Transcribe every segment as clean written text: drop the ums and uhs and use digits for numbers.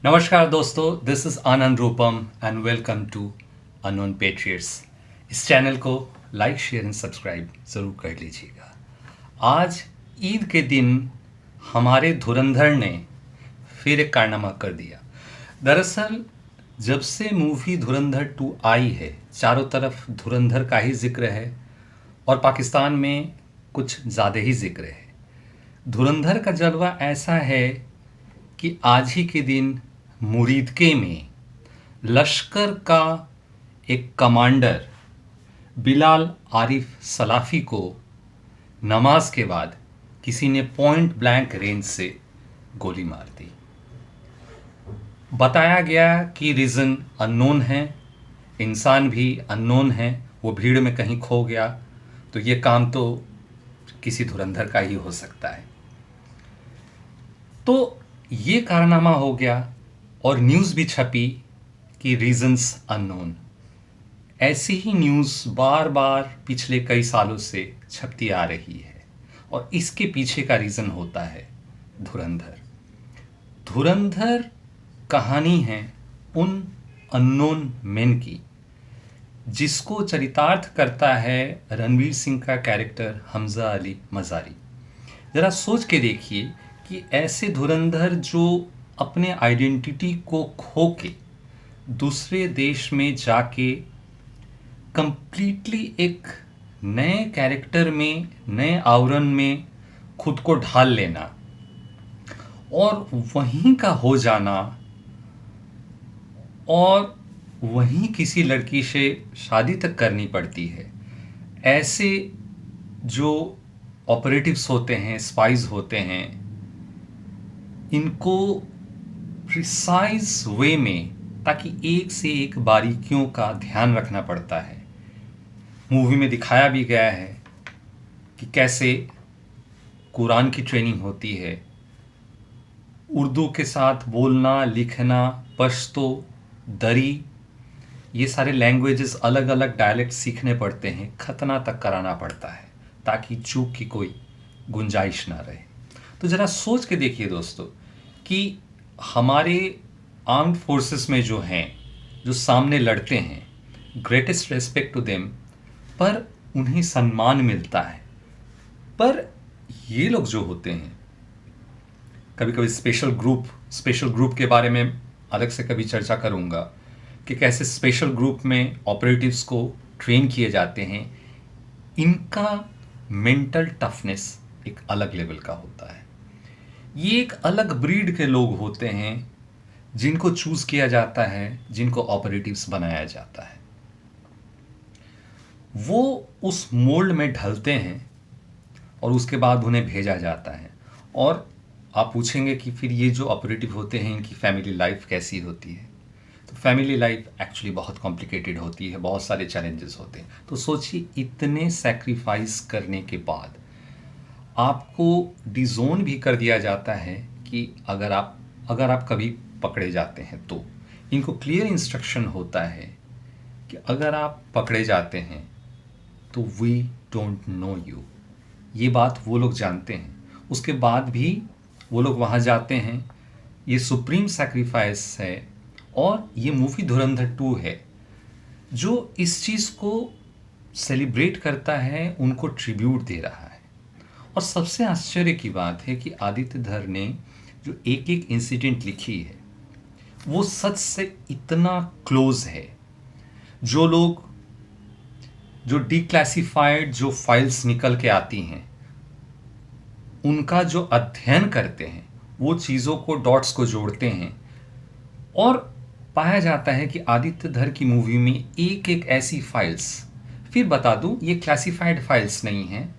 नमस्कार दोस्तों, this is Anand Rupam and welcome to unknown patriots. इस चैनल को लाइक शेयर एंड सब्सक्राइब ज़रूर कर लीजिएगा। आज ईद के दिन हमारे धुरंधर ने फिर एक कारनामा कर दिया। दरअसल जब से मूवी धुरंधर 2 आई है, चारों तरफ धुरंधर का ही जिक्र है और पाकिस्तान में कुछ ज़्यादा ही जिक्र है। धुरंधर का जलवा ऐसा है कि आज ही के दिन मुरीदके में लश्कर का एक कमांडर बिलाल आरिफ सलाफ़ी को नमाज के बाद किसी ने पॉइंट ब्लैंक रेंज से गोली मार दी। बताया गया कि रीज़न अननोन है, इंसान भी अननोन है, वो भीड़ में कहीं खो गया, तो ये काम तो किसी धुरंधर का ही हो सकता है। तो ये कारनामा हो गया और न्यूज़ भी छपी कि रीजंस अननोन। ऐसी ही न्यूज़ बार बार पिछले कई सालों से छपती आ रही है और इसके पीछे का रीज़न होता है धुरंधर। धुरंधर कहानी है उन अननोन मेन की जिसको चरितार्थ करता है रणवीर सिंह का कैरेक्टर हमजा अली मज़ारी। ज़रा सोच के देखिए कि ऐसे धुरंधर जो अपने आइडेंटिटी को खो के दूसरे देश में जाके कंप्लीटली एक नए कैरेक्टर में, नए आवरण में खुद को ढाल लेना और वहीं का हो जाना और वहीं किसी लड़की से शादी तक करनी पड़ती है। ऐसे जो ऑपरेटिव्स होते हैं, स्पाइज होते हैं, इनको प्रिसाइज वे में, ताकि एक से एक बारीकियों का ध्यान रखना पड़ता है। मूवी में दिखाया भी गया है कि कैसे कुरान की ट्रेनिंग होती है, उर्दू के साथ बोलना, लिखना, पश्तो, दरी, ये सारे लैंग्वेजेस, अलग अलग डायलेक्ट सीखने पड़ते हैं, खतना तक कराना पड़ता है ताकि चूक की कोई गुंजाइश ना रहे। तो ज़रा सोच के देखिए दोस्तों कि हमारे आर्म्ड फोर्सेस में जो हैं, जो सामने लड़ते हैं, ग्रेटेस्ट रेस्पेक्ट टू देम, पर उन्हें सम्मान मिलता है। पर ये लोग जो होते हैं, कभी कभी स्पेशल ग्रुप के बारे में अलग से कभी चर्चा करूँगा कि कैसे स्पेशल ग्रुप में ऑपरेटिव्स को ट्रेन किए जाते हैं। इनका मेंटल टफनेस एक अलग लेवल का होता है। ये एक अलग ब्रीड के लोग होते हैं जिनको चूज़ किया जाता है, जिनको ऑपरेटिव्स बनाया जाता है। वो उस मोल्ड में ढलते हैं और उसके बाद उन्हें भेजा जाता है। और आप पूछेंगे कि फिर ये जो ऑपरेटिव होते हैं, इनकी फैमिली लाइफ कैसी होती है? तो फैमिली लाइफ एक्चुअली बहुत कॉम्प्लिकेटेड होती है, बहुत सारे चैलेंजेस होते हैं। तो सोचिए, इतने सेक्रीफाइस करने के बाद आपको डिज़ोन भी कर दिया जाता है कि अगर आप कभी पकड़े जाते हैं तो इनको क्लियर इंस्ट्रक्शन होता है कि अगर आप पकड़े जाते हैं तो वी डोंट नो यू। ये बात वो लोग जानते हैं, उसके बाद भी वो लोग वहाँ जाते हैं। ये सुप्रीम सैक्रिफाइस है और ये मूवी धुरंधर 2 है जो इस चीज़ को सेलिब्रेट करता है, उनको ट्रिब्यूट दे रहा है। और सबसे आश्चर्य की बात है कि आदित्य धर ने जो एक एक इंसिडेंट लिखी है वो सच से इतना क्लोज है। जो लोग जो डिक्लासिफाइड जो फाइल्स निकल के आती हैं, उनका जो अध्ययन करते हैं, वो चीज़ों को, डॉट्स को जोड़ते हैं और पाया जाता है कि आदित्य धर की मूवी में एक एक ऐसी फाइल्स, फिर बता दूं, ये क्लासिफाइड फाइल्स नहीं हैं,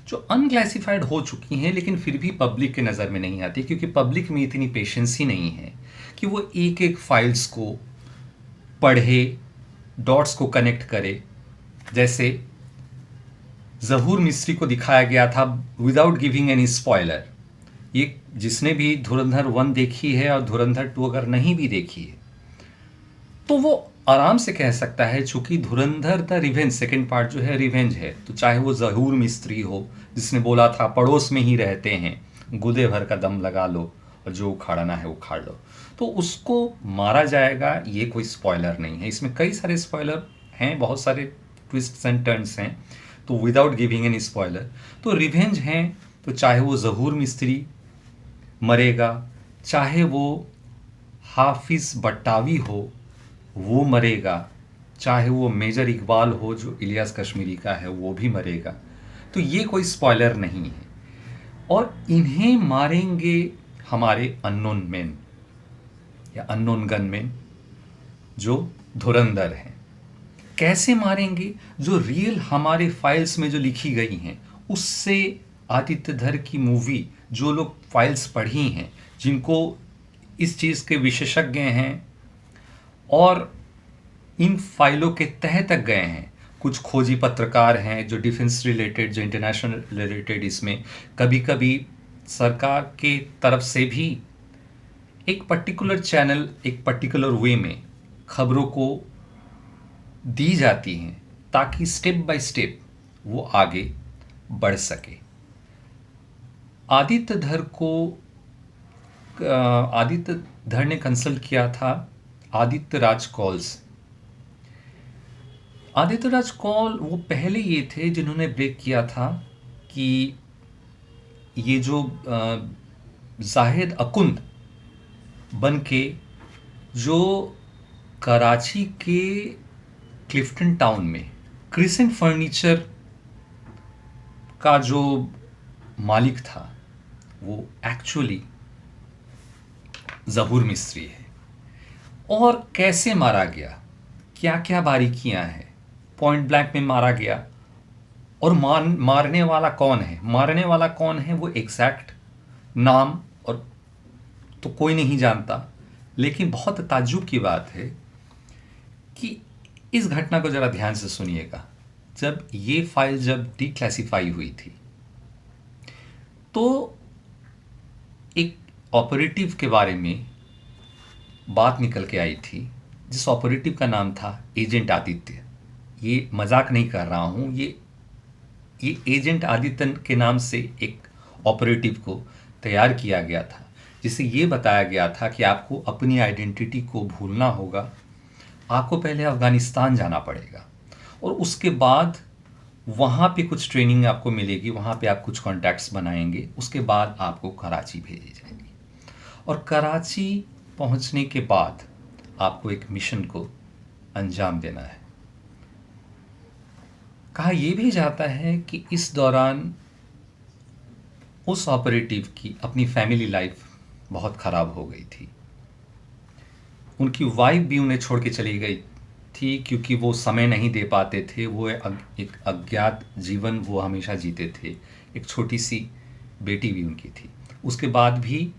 जो अनक्लासिफाइड हो चुकी हैं लेकिन फिर भी पब्लिक के नज़र में नहीं आती, क्योंकि पब्लिक में इतनी पेशेंस ही नहीं है कि वो एक एक फाइल्स को पढ़े, डॉट्स को कनेक्ट करे। जैसे ज़हूर मिस्त्री को दिखाया गया था विदाउट गिविंग एनी स्पॉइलर। ये जिसने भी धुरंधर 1 देखी है और धुरंधर 2 अगर नहीं भी देखी है तो वो आराम से कह सकता है, चूंकि धुरंधर द रिवेंज, सेकेंड पार्ट जो है रिवेंज है, तो चाहे वो ज़हूर मिस्त्री हो जिसने बोला था पड़ोस में ही रहते हैं, गुदे भर का दम लगा लो, जो उखाड़ना है उखाड़ लो। तो उसको मारा जाएगा, ये कोई स्पॉइलर नहीं है। इसमें कई सारे स्पॉइलर हैं, बहुत सारे ट्विस्ट्स एंड टर्न्स हैं, तो विदाउट गिविंग एनी स्पॉइलर, तो रिवेंज हैं। तो चाहे वो ज़हूर मिस्त्री मरेगा, चाहे वो हाफिज़ बट्टावी हो वो मरेगा, चाहे वो मेजर इकबाल हो जो इलियास कश्मीरी का है वो भी मरेगा। तो ये कोई स्पॉइलर नहीं है। और इन्हें मारेंगे हमारे अननोन मैन या अननोन गनमैन जो धुरंधर हैं। कैसे मारेंगे? जो रियल हमारे फाइल्स में जो लिखी गई हैं उससे आदित्य धर की मूवी, जो लोग फाइल्स पढ़ी हैं, जिनको इस चीज़ के विशेषज्ञ हैं और इन फाइलों के तह तक गए हैं, कुछ खोजी पत्रकार हैं जो डिफेंस रिलेटेड, जो इंटरनेशनल रिलेटेड, इसमें कभी कभी सरकार के तरफ से भी एक पर्टिकुलर चैनल, एक पर्टिकुलर वे में खबरों को दी जाती हैं ताकि स्टेप बाय स्टेप वो आगे बढ़ सके। आदित्य धर ने कंसल्ट किया था आदित्य राज कौल। आदित्य राज कौल वो पहले ये थे जिन्होंने ब्रेक किया था कि ये जो जाहिद अकुंद बन के जो कराची के क्लिफ्टन टाउन में क्रिसेंट फर्नीचर का जो मालिक था वो एक्चुअली ज़हूर मिस्त्री है। और कैसे मारा गया, क्या क्या बारीकियां हैं, पॉइंट ब्लैंक में मारा गया। और मारने वाला कौन है, मारने वाला कौन है वो एग्जैक्ट नाम और तो कोई नहीं जानता। लेकिन बहुत ताज्जुब की बात है कि इस घटना को ज़रा ध्यान से सुनिएगा। जब ये फाइल जब डिक्लासिफाई हुई थी तो एक ऑपरेटिव के बारे में बात निकल के आई थी, जिस ऑपरेटिव का नाम था एजेंट आदित्य। ये मजाक नहीं कर रहा हूँ, ये एजेंट आदित्य के नाम से एक ऑपरेटिव को तैयार किया गया था, जिसे ये बताया गया था कि आपको अपनी आइडेंटिटी को भूलना होगा, आपको पहले अफ़गानिस्तान जाना पड़ेगा और उसके बाद वहाँ पे कुछ ट्रेनिंग आपको मिलेगी, वहाँ पे आप कुछ कॉन्टैक्ट्स बनाएंगे, उसके बाद आपको कराची भेजी जाएगी। और कराची पहुँचने के बाद आपको एक मिशन को अंजाम देना है। कहा यह भी जाता है कि इस दौरान उस ऑपरेटिव की अपनी फैमिली लाइफ बहुत ख़राब हो गई थी। उनकी वाइफ भी उन्हें छोड़ के चली गई थी क्योंकि वो समय नहीं दे पाते थे। वो एक अज्ञात जीवन वो हमेशा जीते थे। एक छोटी सी बेटी भी उनकी थी। उसके बाद भी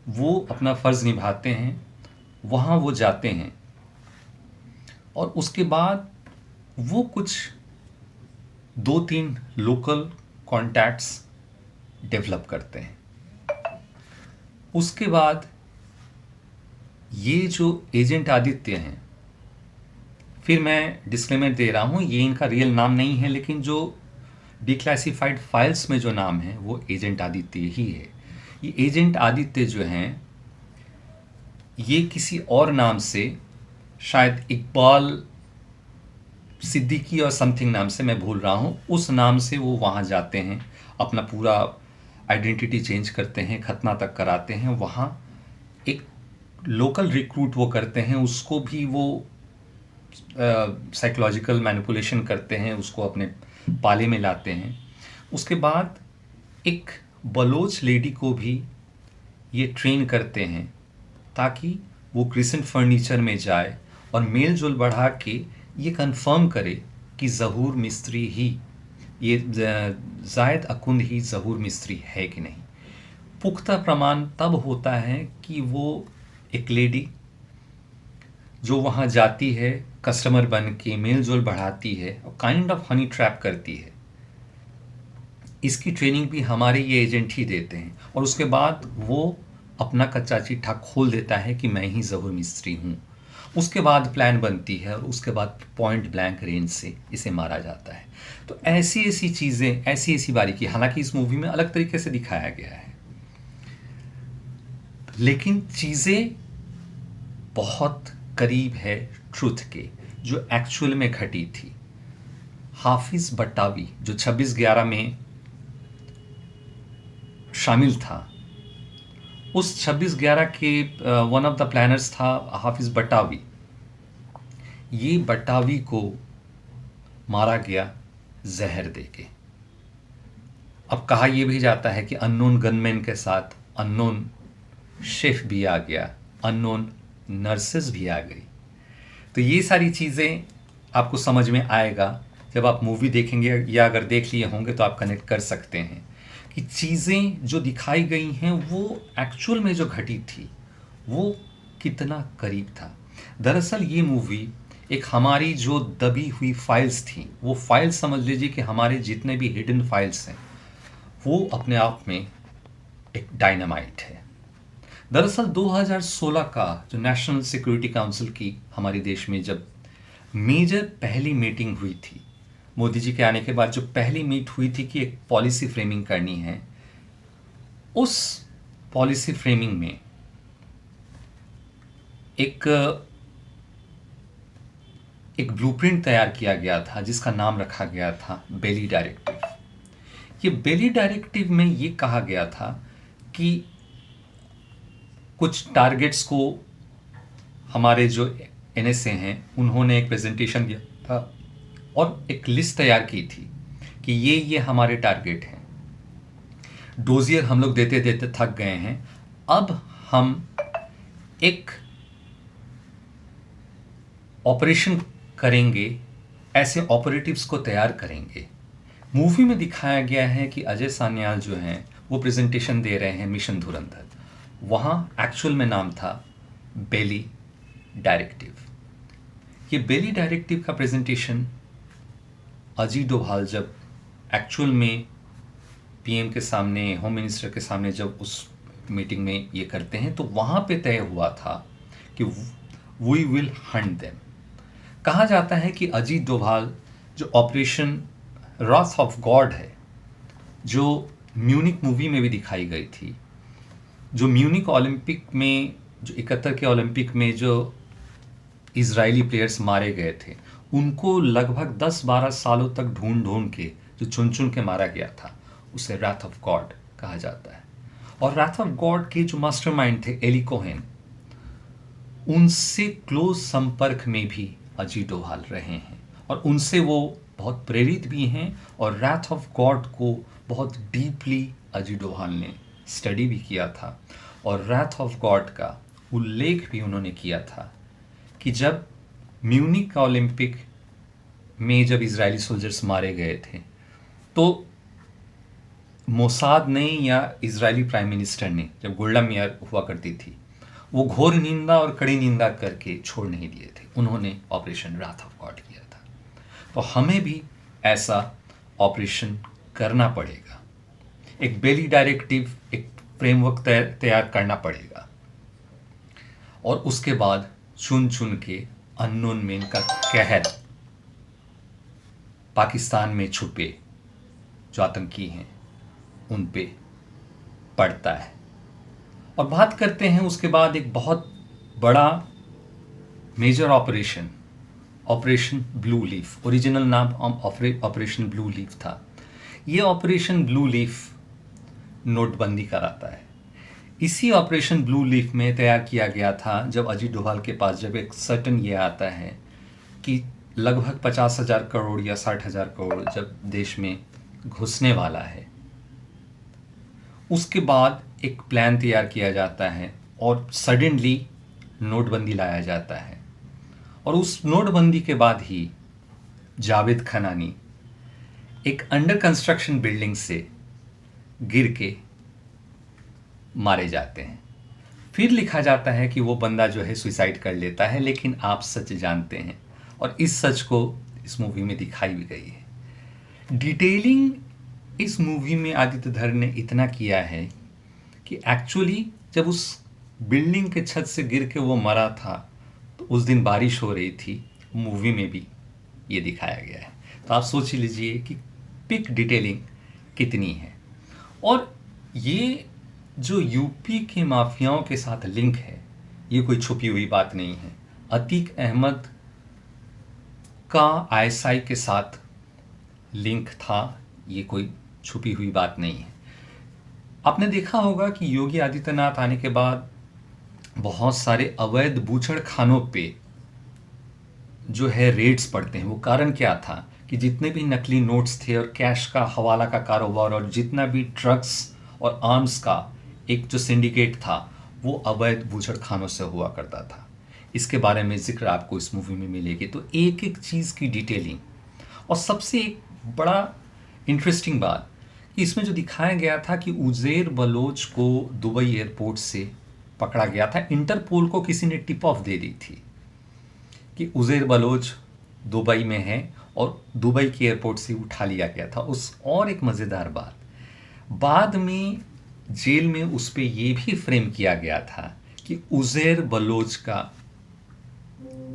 वो अपना फ़र्ज़ निभाते हैं, वहाँ वो जाते हैं और उसके बाद वो कुछ 2-3 लोकल कॉन्टैक्ट्स डेवलप करते हैं। उसके बाद ये जो एजेंट आदित्य हैं, फिर मैं डिस्क्लेमर दे रहा हूँ, ये इनका रियल नाम नहीं है, लेकिन जो डिक्लासिफाइड फाइल्स में जो नाम है वो एजेंट आदित्य ही है। ये एजेंट आदित्य जो हैं ये किसी और नाम से, शायद इकबाल सिद्दीकी और समथिंग नाम से, मैं भूल रहा हूँ, उस नाम से वो वहाँ जाते हैं, अपना पूरा आइडेंटिटी चेंज करते हैं, खतना तक कराते हैं। वहाँ एक लोकल रिक्रूट वो करते हैं, उसको भी वो साइकोलॉजिकल मैनिपुलेशन करते हैं, उसको अपने पाले में लाते हैं। उसके बाद एक बलोच लेडी को भी ये ट्रेन करते हैं ताकि वो क्रिसेंट फर्नीचर में जाए और मेल जोल बढ़ा के ये कंफर्म करे कि ज़हूर मिस्त्री ही, ये जायद अकुंद ही ज़हूर मिस्त्री है कि नहीं। पुख्ता प्रमाण तब होता है कि वो एक लेडी जो वहाँ जाती है, कस्टमर बन के मेल जोल बढ़ाती है और काइंड ऑफ हनी ट्रैप करती है। इसकी ट्रेनिंग भी हमारे ये एजेंट ही देते हैं और उसके बाद वो अपना कच्चा चिट्ठा खोल देता है कि मैं ही ज़हूर मिस्त्री हूँ। उसके बाद प्लान बनती है और उसके बाद पॉइंट ब्लैंक रेंज से इसे मारा जाता है। तो ऐसी ऐसी चीज़ें, ऐसी ऐसी बारीकी, हालांकि इस मूवी में अलग तरीके से दिखाया गया है। लेकिन चीज़ें बहुत करीब है ट्रुथ के, जो एक्चुअल में घटी थी। हाफिज़ बट्टावी जो 26/11 में शामिल था, उस 26/11 के वन ऑफ द प्लानर्स था हाफिज़ बट्टावी। ये बट्टावी को मारा गया जहर देके। अब कहा यह भी जाता है कि अननोन गनमैन के साथ अननोन शेफ भी आ गया, अननोन नर्सेस भी आ गई। तो ये सारी चीज़ें आपको समझ में आएगा जब आप मूवी देखेंगे, या अगर देख लिए होंगे तो आप कनेक्ट कर सकते हैं कि चीज़ें जो दिखाई गई हैं वो एक्चुअल में जो घटी थी वो कितना करीब था। दरअसल ये मूवी एक हमारी जो दबी हुई फाइल्स थी, वो फाइल्स समझ लीजिए कि हमारे जितने भी हिडन फाइल्स हैं वो अपने आप में एक डायनामाइट है। दरअसल 2016 का जो नेशनल सिक्योरिटी काउंसिल की हमारे देश में जब मेजर पहली मीटिंग हुई थी, मोदी जी के आने के बाद जो पहली मीट हुई थी कि एक पॉलिसी फ्रेमिंग करनी है, उस पॉलिसी फ्रेमिंग में एक ब्लूप्रिंट तैयार किया गया था जिसका नाम रखा गया था बेली डायरेक्टिव। ये बेली डायरेक्टिव में ये कहा गया था कि कुछ टारगेट्स को हमारे जो एनएसए हैं उन्होंने एक प्रेजेंटेशन दिया था और एक लिस्ट तैयार की थी कि ये हमारे टारगेट हैं। डोजियर हम लोग देते देते थक गए हैं, अब हम एक ऑपरेशन करेंगे, ऐसे ऑपरेटिव्स को तैयार करेंगे। मूवी में दिखाया गया है कि अजय सान्याल जो हैं वो प्रेजेंटेशन दे रहे हैं मिशन धुरंधर, वहाँ एक्चुअल में नाम था बेली डायरेक्टिव। ये बेली डायरेक्टिव का प्रेजेंटेशन अजीत डोभाल जब एक्चुअल में पीएम के सामने, होम मिनिस्टर के सामने जब उस मीटिंग में ये करते हैं तो वहाँ पे तय हुआ था कि वी विल हंट देम। कहा जाता है कि अजीत डोभाल जो ऑपरेशन रॉथ ऑफ गॉड है, जो म्यूनिक मूवी में भी दिखाई गई थी, जो म्यूनिक ओलंपिक में, जो 71 के ओलंपिक में जो इजरायली प्लेयर्स मारे गए थे, उनको लगभग 10-12 सालों तक ढूंढ ढूंढ के जो चुन चुन के मारा गया था, उसे रैथ ऑफ गॉड कहा जाता है। और रैथ ऑफ गॉड के जो मास्टरमाइंड थे एली कोहेन, उनसे क्लोज संपर्क में भी अजीत डोभाल रहे हैं और उनसे वो बहुत प्रेरित भी हैं। और रैथ ऑफ गॉड को बहुत डीपली अजीत डोभाल ने स्टडी भी किया था और रैथ ऑफ गॉड का उल्लेख भी उन्होंने किया था कि जब म्यूनिक ओलंपिक में जब इजरायली सोल्जर्स मारे गए थे तो मोसाद ने या इजरायली प्राइम मिनिस्टर ने, जब गोल्डा मेयर हुआ करती थी, वो घोर निंदा और कड़ी निंदा करके छोड़ नहीं दिए थे। उन्होंने ऑपरेशन रैथ ऑफ गॉड किया था। तो हमें भी ऐसा ऑपरेशन करना पड़ेगा, एक बेली डायरेक्टिव, एक फ्रेमवर्क तैयार करना पड़ेगा और उसके बाद चुन चुन के अननोन मैन का कहर पाकिस्तान में छुपे जो आतंकी हैं उन पे पड़ता है। और बात करते हैं उसके बाद एक बहुत बड़ा major operation, operation blue leaf. Original नाम ऑपरेशन ब्लू लीफ था। ये ऑपरेशन ब्लू लीफ नोटबंदी कराता है। इसी ऑपरेशन ब्लू लीफ में तैयार किया गया था जब अजीत डोभाल के पास जब एक सर्टन ये आता है कि लगभग 50,000 करोड़ या 60,000 करोड़ जब देश में घुसने वाला है, उसके बाद एक प्लान तैयार किया जाता है और सडनली नोटबंदी लाया जाता है। और उस नोटबंदी के बाद ही जावेद खनानी एक अंडर कंस्ट्रक्शन बिल्डिंग से गिर के मारे जाते हैं। फिर लिखा जाता है कि वो बंदा जो है सुसाइड कर लेता है, लेकिन आप सच जानते हैं और इस सच को इस मूवी में दिखाई भी गई है। डिटेलिंग इस मूवी में आदित्य धर ने इतना किया है कि एक्चुअली जब उस बिल्डिंग के छत से गिर के वो मरा था तो उस दिन बारिश हो रही थी। मूवी में भी ये दिखाया गया है। तो आप सोच लीजिए कि पिक डिटेलिंग कितनी है। और ये जो यूपी के माफियाओं के साथ लिंक है, ये कोई छुपी हुई बात नहीं है। अतीक अहमद का आईएसआई के साथ लिंक था, ये कोई छुपी हुई बात नहीं है। आपने देखा होगा कि योगी आदित्यनाथ आने के बाद बहुत सारे अवैध बूचड़खानों पे जो है रेड्स पड़ते हैं। वो कारण क्या था कि जितने भी नकली नोट्स थे और कैश का हवाला का कारोबार और जितना भी ड्रग्स और आर्म्स का एक जो सिंडिकेट था, वो अवैध बूचड़खानों से हुआ करता था। इसके बारे में जिक्र आपको इस मूवी में मिलेगी। तो एक एक चीज़ की डिटेलिंग, और सबसे एक बड़ा इंटरेस्टिंग बात कि इसमें जो दिखाया गया था कि उज़ैर बलोच को दुबई एयरपोर्ट से पकड़ा गया था। इंटरपोल को किसी ने टिप ऑफ दे दी थी कि उज़ैर बलोच दुबई में है और दुबई के एयरपोर्ट से उठा लिया गया था। और एक मज़ेदार बात, बाद में जेल में उस पर यह भी फ्रेम किया गया था कि उज़ैर बलोच का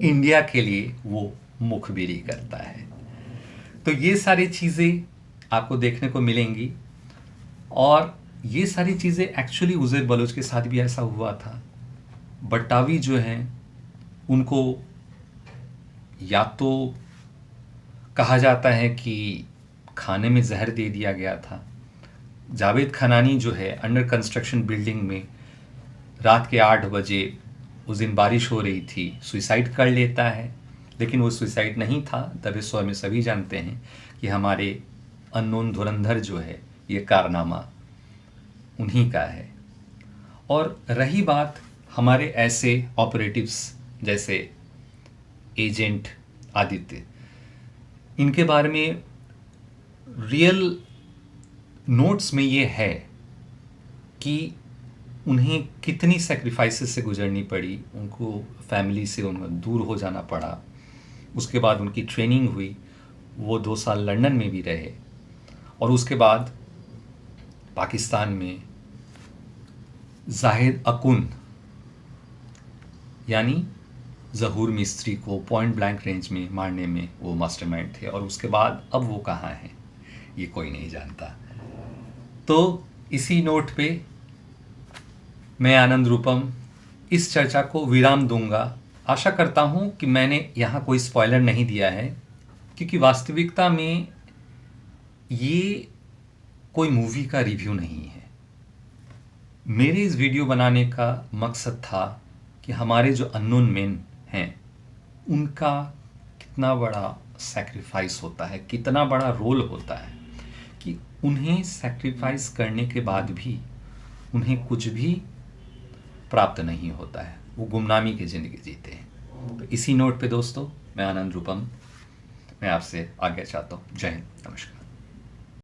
इंडिया के लिए वो मुखबिरी करता है। तो ये सारी चीज़ें आपको देखने को मिलेंगी, और ये सारी चीज़ें एक्चुअली उज़ैर बलोच के साथ भी ऐसा हुआ था। बट्टावी जो हैं उनको या तो कहा जाता है कि खाने में जहर दे दिया गया था। जावेद खनानी जो है अंडर कंस्ट्रक्शन बिल्डिंग में रात के 8 बजे उस दिन बारिश हो रही थी, सुसाइड कर लेता है, लेकिन वो सुसाइड नहीं था। दबिस्वर में सभी जानते हैं कि हमारे अननोन धुरंधर जो है ये कारनामा उन्हीं का है। और रही बात हमारे ऐसे ऑपरेटिव्स जैसे एजेंट आदित्य, इनके बारे में रियल नोट्स में ये है कि उन्हें कितनी सेक्रीफाइसेस से गुजरनी पड़ी, उनको फैमिली से उन्हें दूर हो जाना पड़ा। उसके बाद उनकी ट्रेनिंग हुई, वो 2 साल लंदन में भी रहे, और उसके बाद पाकिस्तान में जाहिद अकुन यानी ज़हूर मिस्त्री को पॉइंट ब्लैंक रेंज में मारने में वो मास्टरमाइंड थे। और उसके बाद अब वो कहाँ हैं ये कोई नहीं जानता। तो इसी नोट पे मैं आनंद रूपम इस चर्चा को विराम दूंगा। आशा करता हूँ कि मैंने यहाँ कोई स्पॉइलर नहीं दिया है, क्योंकि वास्तविकता में ये कोई मूवी का रिव्यू नहीं है। मेरे इस वीडियो बनाने का मकसद था कि हमारे जो अननोन मेन हैं उनका कितना बड़ा सैक्रिफाइस होता है, कितना बड़ा रोल होता है, कि उन्हें सैक्रिफाइस करने के बाद भी उन्हें कुछ भी प्राप्त नहीं होता है, वो गुमनामी की ज़िंदगी जीते हैं। तो इसी नोट पे दोस्तों, मैं आनंद रूपम, मैं आपसे आज्ञा चाहता हूँ। जय हिंद, नमस्कार।